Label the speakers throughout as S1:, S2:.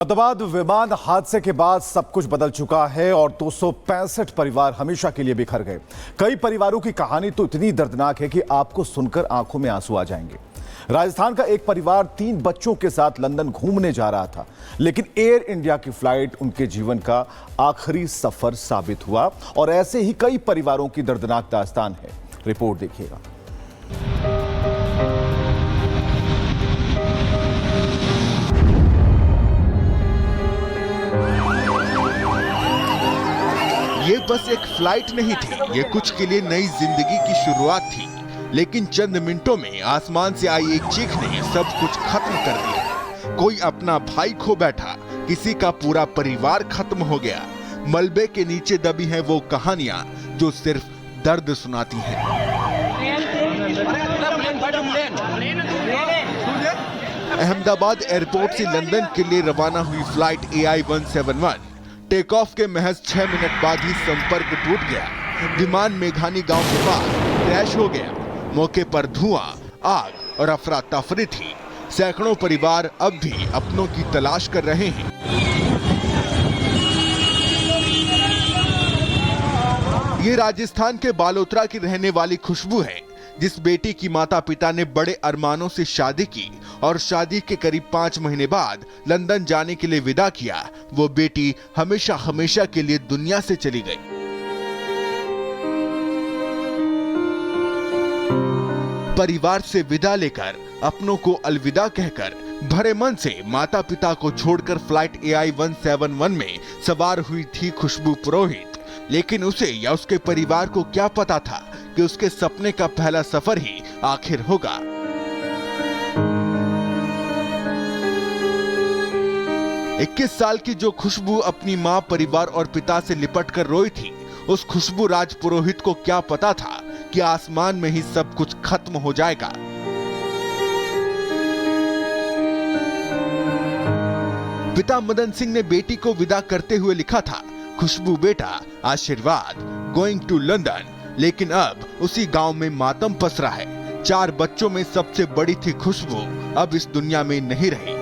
S1: मुरादाबाद विमान हादसे के बाद सब कुछ बदल चुका है और 265 परिवार हमेशा के लिए बिखर गए। कई परिवारों की कहानी तो इतनी दर्दनाक है कि आपको सुनकर आंखों में आंसू आ जाएंगे। राजस्थान का एक परिवार 3 बच्चों के साथ लंदन घूमने जा रहा था, लेकिन एयर इंडिया की फ्लाइट उनके जीवन का आखिरी सफर साबित हुआ और ऐसे ही कई परिवारों की दर्दनाक दास्तान है। रिपोर्ट देखिएगा।
S2: ये बस एक फ्लाइट नहीं थी, ये कुछ के लिए नई जिंदगी की शुरुआत थी। लेकिन चंद मिनटों में आसमान से आई एक चीख ने सब कुछ खत्म कर दिया। कोई अपना भाई खो बैठा, किसी का पूरा परिवार खत्म हो गया। मलबे के नीचे दबी हैं वो कहानियां जो सिर्फ दर्द सुनाती हैं। अहमदाबाद एयरपोर्ट से लंदन के लिए रवाना हुई फ्लाइट AI-171 टेक ऑफ के महज 6 मिनट बाद ही संपर्क टूट गया। विमान मेघानी गांव के पास क्रैश हो गया। मौके पर धुआं, आग और अफरा तफरी थी। सैकड़ों परिवार अब भी अपनों की तलाश कर रहे हैं। ये राजस्थान के बालोतरा की रहने वाली खुशबू है, जिस बेटी की माता पिता ने बड़े अरमानों से शादी की और शादी के करीब 5 महीने बाद लंदन जाने के लिए विदा किया। वो बेटी हमेशा हमेशा के लिए दुनिया से चली गई। परिवार से विदा लेकर, अपनों को अलविदा कहकर, भरे मन से माता पिता को छोड़कर फ्लाइट AI-171 में सवार हुई थी खुशबू पुरोहित। लेकिन उसे या उसके परिवार को क्या पता था कि उसके सपने का पहला सफर ही आखिर होगा। इक्कीस साल की जो खुशबू अपनी मां, परिवार और पिता से लिपट कर रोई थी, उस खुशबू राज पुरोहित को क्या पता था कि आसमान में ही सब कुछ खत्म हो जाएगा। पिता मदन सिंह ने बेटी को विदा करते हुए लिखा था, खुशबू बेटा आशीर्वाद, गोइंग टू लंदन। लेकिन अब उसी गांव में मातम पसरा है। 4 बच्चों में सबसे बड़ी थी खुशबू, अब इस दुनिया में नहीं रही।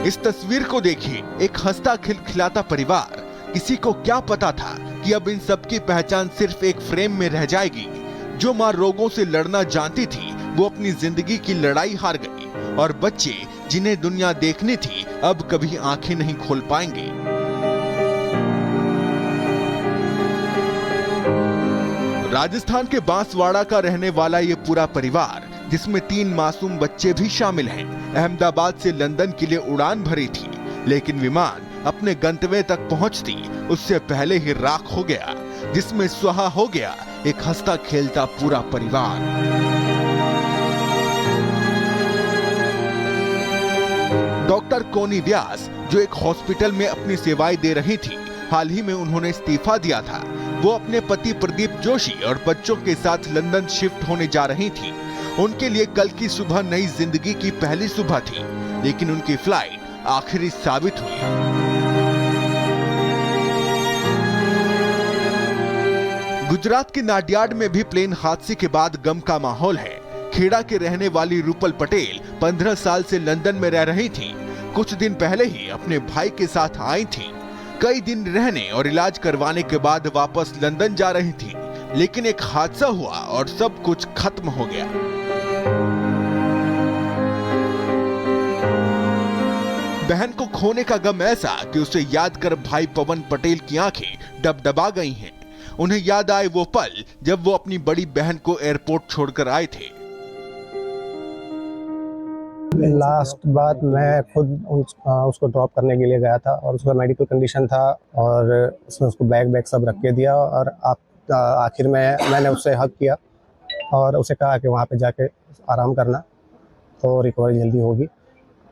S2: इस तस्वीर को देखिए, एक हंसता खिलखिलाता परिवार। किसी को क्या पता था कि अब इन सब की पहचान सिर्फ एक फ्रेम में रह जाएगी। जो मां रोगों से लड़ना जानती थी, वो अपनी जिंदगी की लड़ाई हार गई। और बच्चे जिन्हें दुनिया देखनी थी, अब कभी आंखें नहीं खोल पाएंगे। राजस्थान के बांसवाड़ा का रहने वाला ये पूरा परिवार, जिसमें 3 मासूम बच्चे भी शामिल हैं, अहमदाबाद से लंदन के लिए उड़ान भरी थी। लेकिन विमान अपने गंतव्य तक पहुंचती उससे पहले ही राख हो गया, जिसमें स्वाहा हो गया एक हंसता खेलता पूरा परिवार। डॉक्टर कोनी व्यास, जो एक हॉस्पिटल में अपनी सेवाएं दे रही थी, हाल ही में उन्होंने इस्तीफा दिया था। वो अपने पति प्रदीप जोशी और बच्चों के साथ लंदन शिफ्ट होने जा रही थी। उनके लिए कल की सुबह नई जिंदगी की पहली सुबह थी, लेकिन उनकी फ्लाइट आखिरी साबित हुई। गुजरात के नाडियाड में भी प्लेन हादसे के बाद गम का माहौल है। खेड़ा के रहने वाली रूपल पटेल 15 साल से लंदन में रह रही थी। कुछ दिन पहले ही अपने भाई के साथ आई थी। कई दिन रहने और इलाज करवाने के बाद वापस लंदन जा रही थी, लेकिन एक हादसा हुआ और सब कुछ खत्म हो गया। बहन को खोने का गम ऐसा कि उसे याद कर भाई पवन पटेल की आंखें डबडबा गई हैं। उन्हें याद आए वो पल जब वो अपनी बड़ी बहन को एयरपोर्ट छोड़कर आए थे।
S3: लास्ट बात मैं खुद उसको ड्रॉप करने के लिए गया था और उसका मेडिकल कंडीशन था और उसने उसको बैग सब रख के दिया और आखिर में मैंने उससे हक किया और उसे कहा कि वहाँ पे जाके आराम करना तो रिकवरी जल्दी होगी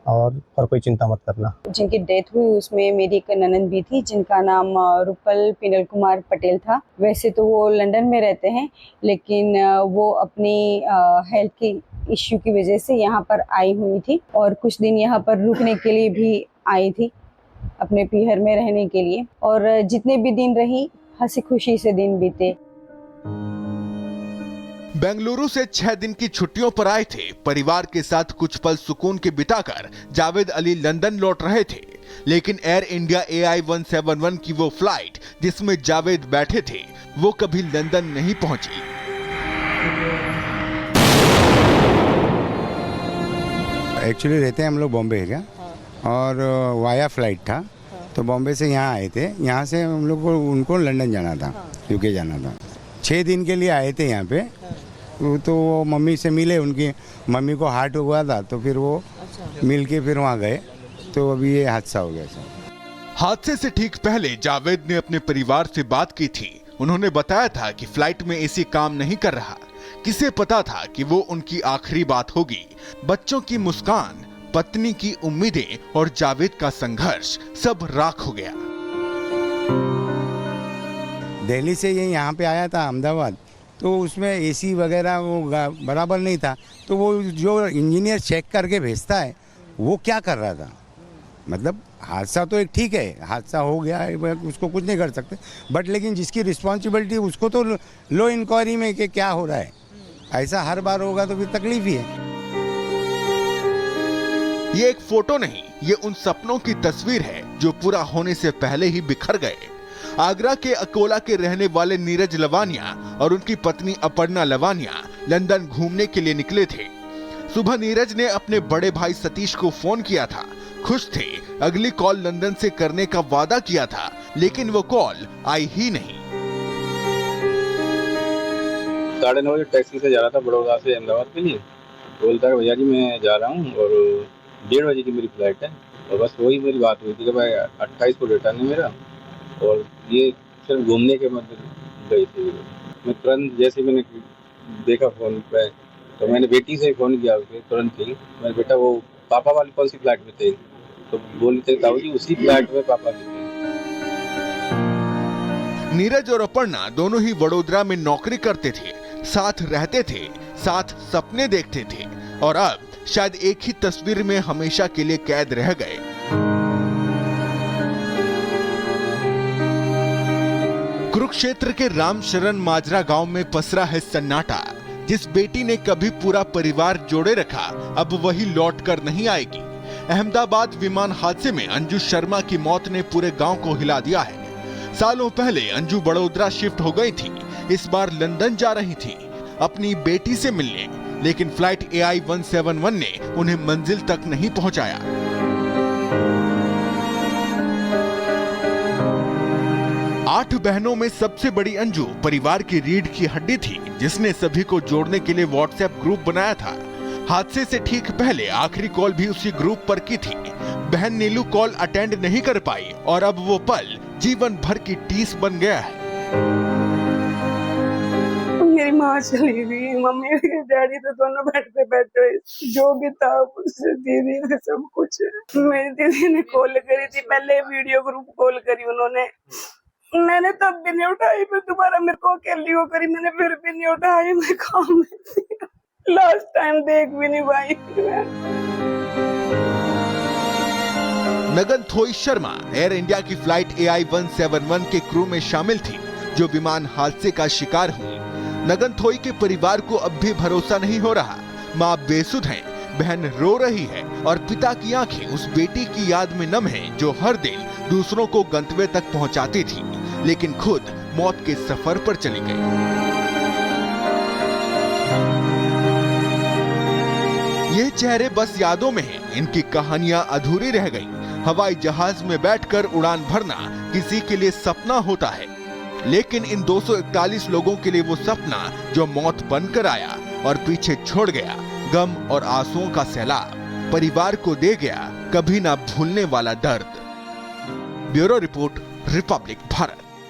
S3: और कोई चिंता मत करना।
S4: जिनकी डेथ हुई उसमें मेरी एक ननद भी थी, जिनका नाम रूपल पिनल कुमार पटेल था। वैसे तो वो लंदन में रहते हैं, लेकिन वो अपनी हेल्थ की इश्यू की वजह से यहाँ पर आई हुई थी और कुछ दिन यहाँ पर रुकने के लिए भी आई थी, अपने पीहर में रहने के लिए। और जितने भी दिन रही, हंसी खुशी से दिन बीते।
S2: बेंगलुरु से 6 दिन की छुट्टियों पर आए थे। परिवार के साथ कुछ पल सुकून के बिताकर जावेद अली लंदन लौट रहे थे, लेकिन एयर इंडिया AI-171 की वो फ्लाइट जिसमें जावेद बैठे थे वो कभी लंदन नहीं पहुंची।
S5: एक्चुअली रहते हैं हम लोग बॉम्बे है क्या, और वाया फ्लाइट था, तो बॉम्बे से यहाँ आए थे। यहाँ से हम लोग को उनको लंदन जाना था, यूके जाना था। 6 दिन के लिए आए थे यहाँ पे। तो वो मम्मी से मिले, उनकी मम्मी को हार्ट हुआ था, तो फिर वो मिल के फिर वहाँ गए, तो अभी ये हादसा हो गया सर।
S2: हादसे से ठीक पहले जावेद ने अपने परिवार से बात की थी। उन्होंने बताया था कि फ्लाइट में एसी काम नहीं कर रहा। किसे पता था कि वो उनकी आखिरी बात होगी। बच्चों की मुस्कान, पत्नी की उम्मीदें और जावेद का संघर्ष सब राख हो गया।
S5: दिल्ली से ये यहाँ पे आया था अहमदाबाद, तो उसमें एसी वगैरह वो बराबर नहीं था, तो वो जो इंजीनियर चेक करके भेजता है वो क्या कर रहा था। मतलब हादसा तो एक ठीक है, हादसा हो गया है, उसको कुछ नहीं कर सकते, बट लेकिन जिसकी रिस्पॉन्सिबिलिटी उसको तो लो इंक्वायरी में कि क्या हो रहा है। ऐसा हर बार होगा तो फिर तकलीफ ही है।
S2: ये एक फोटो नहीं, ये उन सपनों की तस्वीर है जो पूरा होने से पहले ही बिखर गए। आगरा के अकोला के रहने वाले नीरज लवानिया और उनकी पत्नी अपर्णा लवानिया लंदन घूमने के लिए निकले थे। सुबह नीरज ने अपने बड़े भाई सतीश को फोन किया था। खुश थे, अगली कॉल लंदन से करने का वादा किया था, लेकिन वो कॉल आई ही नहीं।
S6: 9:30 बजे टैक्सी से जा रहा था बड़ौदा से अहमदाबाद के लिए। बोलता है भैया जी मैं जा रहा हूँ और 1:30 बजे की मेरी फ्लाइट है। और बस वही मेरी बात हुई थी कि भाई 28 को रिटर्न है मेरा, और ये सिर्फ घूमने के मतलब गई थी। मैं तुरंत जैसे मैंने देखा फ़ोन पे, तो मैंने बेटी से फ़ोन किया उसे तुरंत ही। मैंने बेटा वो पापा वाली कौन सी फ्लाइट में थे, तो बोली थे ताऊ जी उसी फ्लाइट में पापा भी थे।
S2: नीरज और अपर्णा दोनों ही वडोदरा में नौकरी करते थे, साथ रहते थे, साथ सपने देखते थे, और अब शायद एक ही तस्वीर में हमेशा के लिए कैद रह गए। कुरुक्षेत्र के रामशरण माजरा गांव में पसरा है सन्नाटा। जिस बेटी ने कभी पूरा परिवार जोड़े रखा, अब वही लौट कर नहीं आएगी। अहमदाबाद विमान हादसे में अंजू शर्मा की मौत ने पूरे गांव को हिला दिया है। सालों पहले अंजू बड़ोदरा शिफ्ट हो गई थी, इस बार लंदन जा रही थी अपनी बेटी से मिलने, लेकिन फ्लाइट AI-171 ने उन्हें मंजिल तक नहीं पहुंचाया। आठ बहनों में सबसे बड़ी अंजू परिवार की रीढ़ की हड्डी थी, जिसने सभी को जोड़ने के लिए व्हाट्सएप ग्रुप बनाया था। हादसे से ठीक पहले आखिरी कॉल भी उसी ग्रुप पर की थी। बहन नीलू कॉल अटेंड नहीं कर पाई और अब वो पल जीवन भर की टीस बन गया है।
S7: मेरी माँ चली गई, मम्मी और डैडी तो दोनों बेड पे बैठे, जो भी था उससे दीदी ने सब कुछ। मेरी दीदी ने कॉल करी थी, पहले वीडियो ग्रुप कॉल करी उन्होंने, मैंने तब भी नहीं उठाई, फिर दोबारा मेरे को अकेली को करी, मैंने फिर भी नहीं उठाई। मैं काम में थी, लास्ट टाइम देख भी नहीं पाई।
S2: नगन थोई शर्मा एयर इंडिया की फ्लाइट AI-171 के क्रू में शामिल थी, जो विमान हादसे का शिकार हुई। नगन थोई के परिवार को अब भी भरोसा नहीं हो रहा। माँ बेसुध है, बहन रो रही है और पिता की आंखें उस बेटी की याद में नम हैं, जो हर दिन दूसरों को गंतव्य तक पहुंचाती थी, लेकिन खुद मौत के सफर पर चली गई। ये चेहरे बस यादों में हैं, इनकी कहानियां अधूरी रह गईं। हवाई जहाज में बैठकर उड़ान भरना किसी के लिए सपना होता है, लेकिन इन 241 लोगों के लिए वो सपना जो मौत बनकर आया और पीछे छोड़ गया गम और आंसुओं का सैलाब, परिवार को दे गया कभी ना भूलने वाला दर्द। Bureau report, Republic Bharat.